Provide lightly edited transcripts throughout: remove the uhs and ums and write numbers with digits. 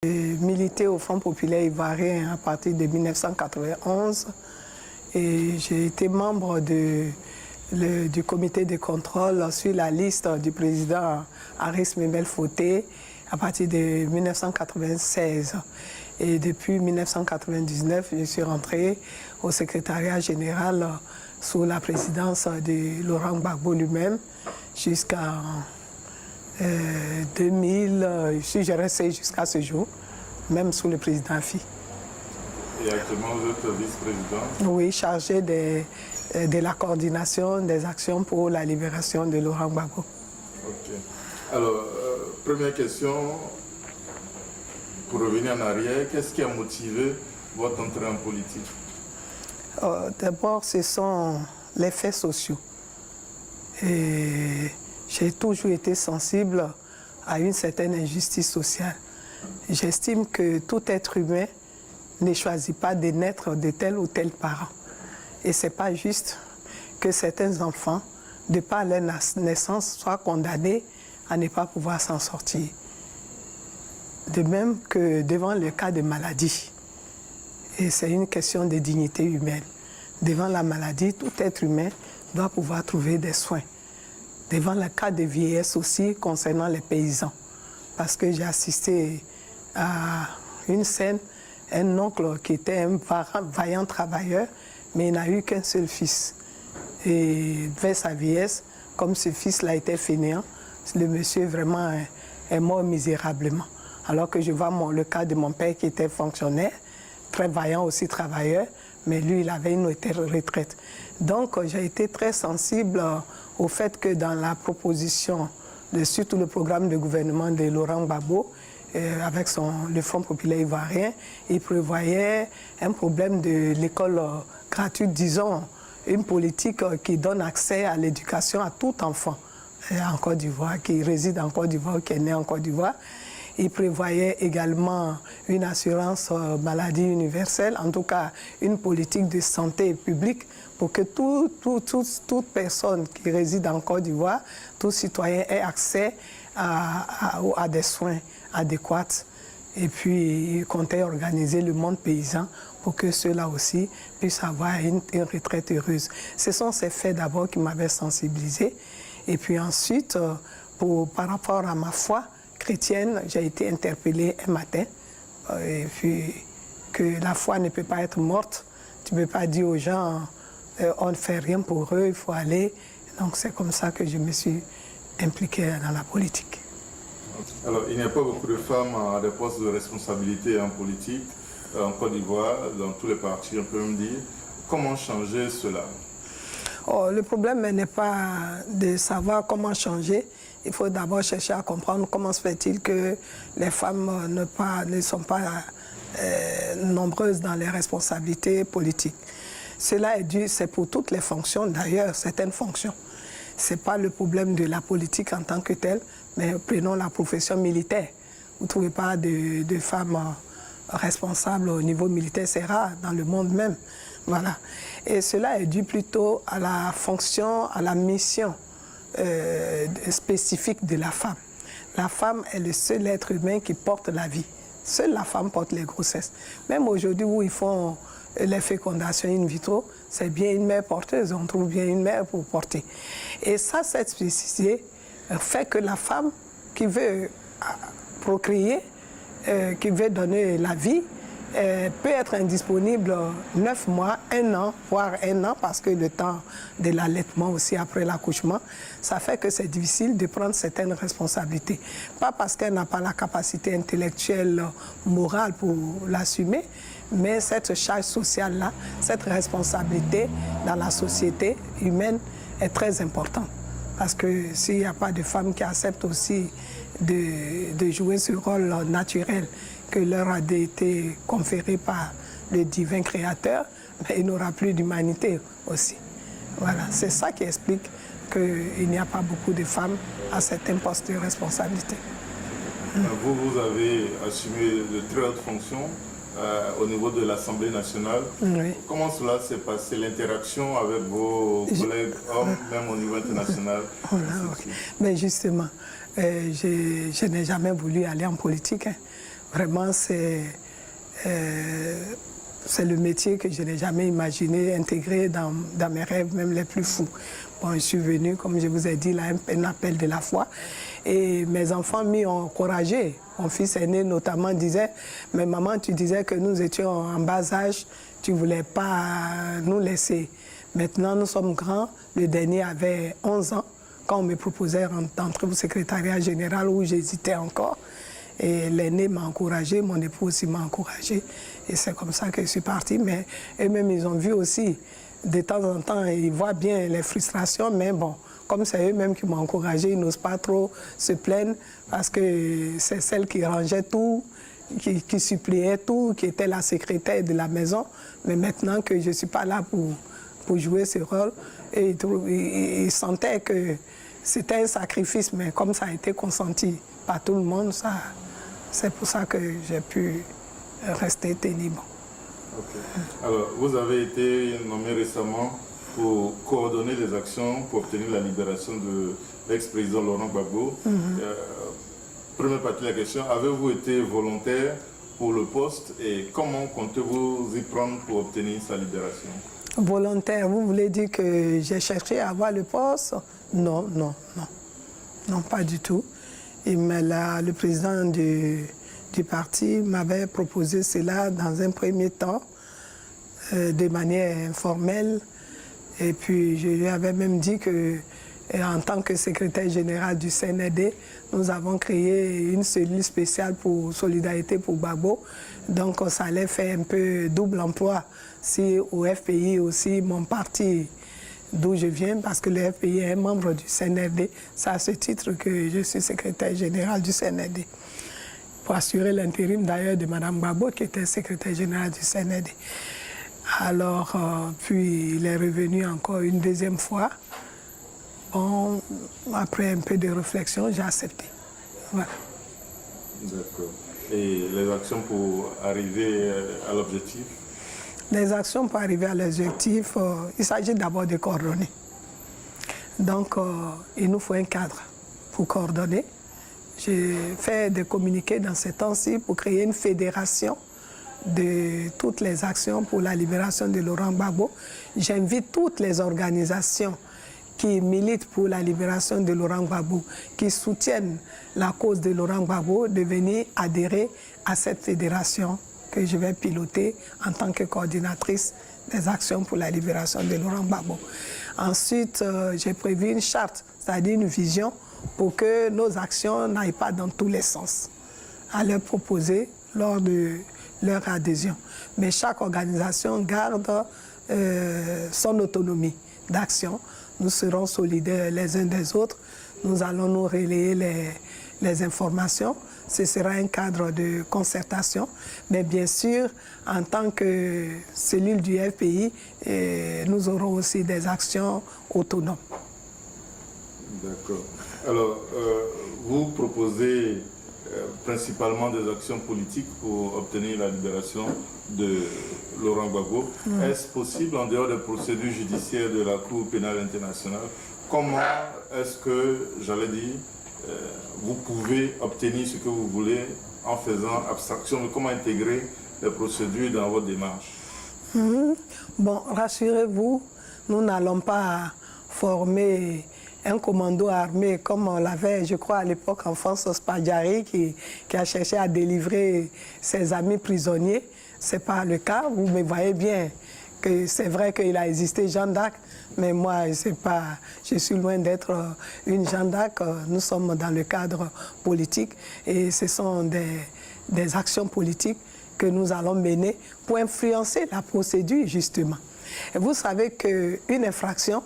J'ai milité au Front populaire ivoirien à partir de 1991 et j'ai été membre du comité de contrôle sur la liste du président Aris Memel Fauté à partir de 1996. Et depuis 1999, je suis rentrée au secrétariat général sous la présidence de Laurent Gbagbo lui-même jusqu'à 2000, je suis resté jusqu'à ce jour, même sous le président Fi. Et actuellement, vous êtes vice-président? Oui, chargé de la coordination des actions pour la libération de Laurent Gbagbo. Ok. Alors, première question, pour revenir en arrière, qu'est-ce qui a motivé votre entrée en politique? D'abord, ce sont les faits sociaux. Et j'ai toujours été sensible à une certaine injustice sociale. J'estime que tout être humain ne choisit pas de naître de tel ou tel parent. Et ce n'est pas juste que certains enfants, de par leur naissance, soient condamnés à ne pas pouvoir s'en sortir. De même que devant le cas de maladie, et c'est une question de dignité humaine. Devant la maladie, tout être humain doit pouvoir trouver des soins. Devant le cas de vieillesse aussi concernant les paysans. Parce que j'ai assisté à une scène, un oncle qui était un vaillant travailleur, mais il n'a eu qu'un seul fils. Et vers sa vieillesse, comme ce fils-là était fainéant, le monsieur vraiment est mort misérablement. Alors que je vois le cas de mon père qui était fonctionnaire, très vaillant aussi travailleur, mais lui, il avait une retraite. Donc, j'ai été très sensible au fait que dans la proposition, surtout le programme de gouvernement de Laurent Gbagbo, avec le Front populaire ivoirien, il prévoyait un problème de l'école gratuite, disons, une politique qui donne accès à l'éducation à tout enfant en Côte d'Ivoire, qui réside en Côte d'Ivoire, qui est né en Côte d'Ivoire. Il prévoyait également une assurance maladie universelle, en tout cas une politique de santé publique pour que toute personne qui réside en Côte d'Ivoire, tout citoyen ait accès à des soins adéquats. Et puis, il comptait organiser le monde paysan pour que ceux-là aussi puissent avoir une retraite heureuse. Ce sont ces faits d'abord qui m'avaient sensibilisé. Et puis ensuite, par rapport à ma foi chrétienne, j'ai été interpellée un matin. Et puis, que la foi ne peut pas être morte. Tu ne peux pas dire aux gens, on ne fait rien pour eux, il faut aller. Donc c'est comme ça que je me suis impliquée dans la politique. Alors, il n'y a pas beaucoup de femmes à des postes de responsabilité en politique, en Côte d'Ivoire, dans tous les partis, on peut me dire. Comment changer cela? Le problème n'est pas de savoir comment changer. Il faut d'abord chercher à comprendre comment se fait-il que les femmes ne sont pas nombreuses dans les responsabilités politiques. Cela est dû, c'est pour toutes les fonctions, d'ailleurs, certaines fonctions. Ce n'est pas le problème de la politique en tant que telle, mais prenons la profession militaire. Vous ne trouvez pas de femmes responsables au niveau militaire, c'est rare dans le monde même. Voilà. Et cela est dû plutôt à la fonction, à la mission spécifique de la femme. La femme est le seul être humain qui porte la vie. Seule la femme porte les grossesses. Même aujourd'hui où ils font les fécondations in vitro, c'est bien une mère porteuse, on trouve bien une mère pour porter. Et ça, cette spécificité fait que la femme qui veut procréer, qui veut donner la vie, peut être indisponible 9 mois, 1 an, voire 1 an, parce que le temps de l'allaitement aussi après l'accouchement, ça fait que c'est difficile de prendre certaines responsabilités. Pas parce qu'elle n'a pas la capacité intellectuelle, morale pour l'assumer, mais cette charge sociale-là, cette responsabilité dans la société humaine est très importante. Parce que s'il n'y a pas de femmes qui acceptent aussi de jouer ce rôle naturel que leur a été conféré par le divin créateur, mais il n'aura plus d'humanité aussi. Voilà, c'est ça qui explique qu'il n'y a pas beaucoup de femmes à certains postes de responsabilité. Vous avez assumé de très hautes fonctions au niveau de l'Assemblée nationale. Oui. Comment cela s'est passé, l'interaction avec vos collègues hommes, même au niveau international? Voilà, okay. Mais justement, je n'ai jamais voulu aller en politique. Hein. Vraiment, c'est le métier que je n'ai jamais imaginé intégrer dans mes rêves, même les plus fous. Bon, je suis venue, comme je vous ai dit, là, un appel de la foi. Et mes enfants m'y ont encouragé. Mon fils aîné notamment disait, mais maman, tu disais que nous étions en bas âge, tu ne voulais pas nous laisser. Maintenant, nous sommes grands. Le dernier avait 11 ans quand on me proposait d'entrer au secrétariat général où j'hésitais encore. Et l'aîné m'a encouragé, mon époux aussi m'a encouragé. Et c'est comme ça que je suis partie. Mais eux-mêmes, ils ont vu aussi, de temps en temps, ils voient bien les frustrations. Mais bon, comme c'est eux-mêmes qui m'ont encouragé, ils n'osent pas trop se plaindre parce que c'est celle qui rangeait tout, qui suppliait tout, qui était la secrétaire de la maison. Mais maintenant que je ne suis pas là pour jouer ce rôle, et ils sentaient que c'était un sacrifice, mais comme ça a été consenti par tout le monde, c'est pour ça que j'ai pu rester libre. Okay. Alors, vous avez été nommé récemment pour coordonner les actions pour obtenir la libération de l'ex-président Laurent Gbagbo. Première partie de la question, avez-vous été volontaire pour le poste et comment comptez-vous y prendre pour obtenir sa libération? Volontaire, vous voulez dire que j'ai cherché à avoir le poste? Non, non, non. Non, pas du tout. Et le président du parti m'avait proposé cela dans un premier temps, de manière informelle. Et puis je lui avais même dit que, en tant que secrétaire général du CNRD, nous avons créé une cellule spéciale pour Solidarité pour Gbagbo. Donc ça allait faire un peu double emploi si au FPI aussi, mon parti d'où je viens, parce que le FPI est un membre du CNRD. C'est à ce titre que je suis secrétaire général du CNRD. Pour assurer l'intérim d'ailleurs de Mme Gbagbo, qui était secrétaire générale du CNRD. Alors, puis il est revenu encore une deuxième fois. Bon, après un peu de réflexion, j'ai accepté. Voilà. D'accord. Et les actions pour arriver à l'objectif? Les actions pour arriver à l'objectif, il s'agit d'abord de coordonner. Donc, il nous faut un cadre pour coordonner. J'ai fait des communiqués dans ces temps-ci pour créer une fédération de toutes les actions pour la libération de Laurent Gbagbo. J'invite toutes les organisations qui militent pour la libération de Laurent Gbagbo, qui soutiennent la cause de Laurent Gbagbo, de venir adhérer à cette fédération que je vais piloter en tant que coordinatrice des actions pour la libération de Laurent Gbagbo. Ensuite, j'ai prévu une charte, c'est-à-dire une vision pour que nos actions n'aillent pas dans tous les sens, à leur proposer lors de leur adhésion. Mais chaque organisation garde son autonomie d'action. Nous serons solidaires les uns des autres. Nous allons nous relayer les informations. Ce sera un cadre de concertation. Mais bien sûr, en tant que cellule du FPI, nous aurons aussi des actions autonomes. D'accord. Alors, vous proposez principalement des actions politiques pour obtenir la libération de Laurent Gbagbo. Est-ce possible en dehors des procédures judiciaires de la Cour pénale internationale? Comment est-ce que, j'allais dire, vous pouvez obtenir ce que vous voulez en faisant abstraction, mais comment intégrer les procédures dans votre démarche? Bon, rassurez-vous, nous n'allons pas former un commando armé comme on l'avait, je crois, à l'époque en France, Spadjari, qui a cherché à délivrer ses amis prisonniers. Ce n'est pas le cas. Vous me voyez bien que c'est vrai qu'il a existé Jeanne d'Arc, mais moi, je suis loin d'être une Jeanne d'Arc. Nous sommes dans le cadre politique et ce sont des actions politiques que nous allons mener pour influencer la procédure, justement. Et vous savez qu'une infraction,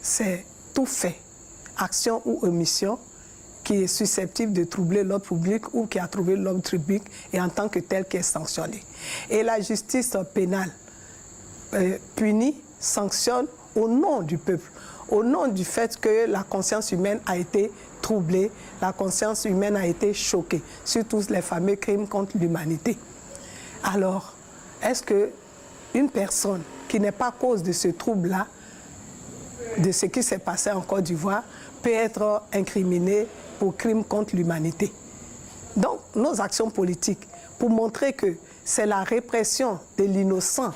c'est tout fait, action ou omission, qui est susceptible de troubler l'ordre public ou qui a troublé l'ordre public et en tant que tel qui est sanctionné. Et la justice pénale punit, sanctionne au nom du peuple, au nom du fait que la conscience humaine a été troublée, la conscience humaine a été choquée, surtout les fameux crimes contre l'humanité. Alors, est-ce qu'une personne qui n'est pas cause de ce trouble-là, de ce qui s'est passé en Côte d'Ivoire, peut être incriminée pour crime contre l'humanité? Donc, nos actions politiques pour montrer que c'est la répression de l'innocent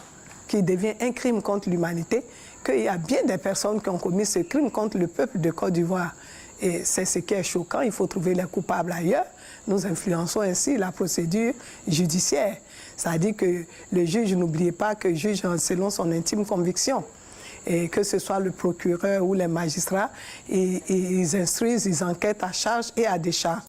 qui devient un crime contre l'humanité, qu'il y a bien des personnes qui ont commis ce crime contre le peuple de Côte d'Ivoire. Et c'est ce qui est choquant, il faut trouver les coupables ailleurs. Nous influençons ainsi la procédure judiciaire. C'est-à-dire que le juge, n'oubliez pas que le juge selon son intime conviction. Et que ce soit le procureur ou les magistrats, ils instruisent, ils enquêtent à charge et à décharge.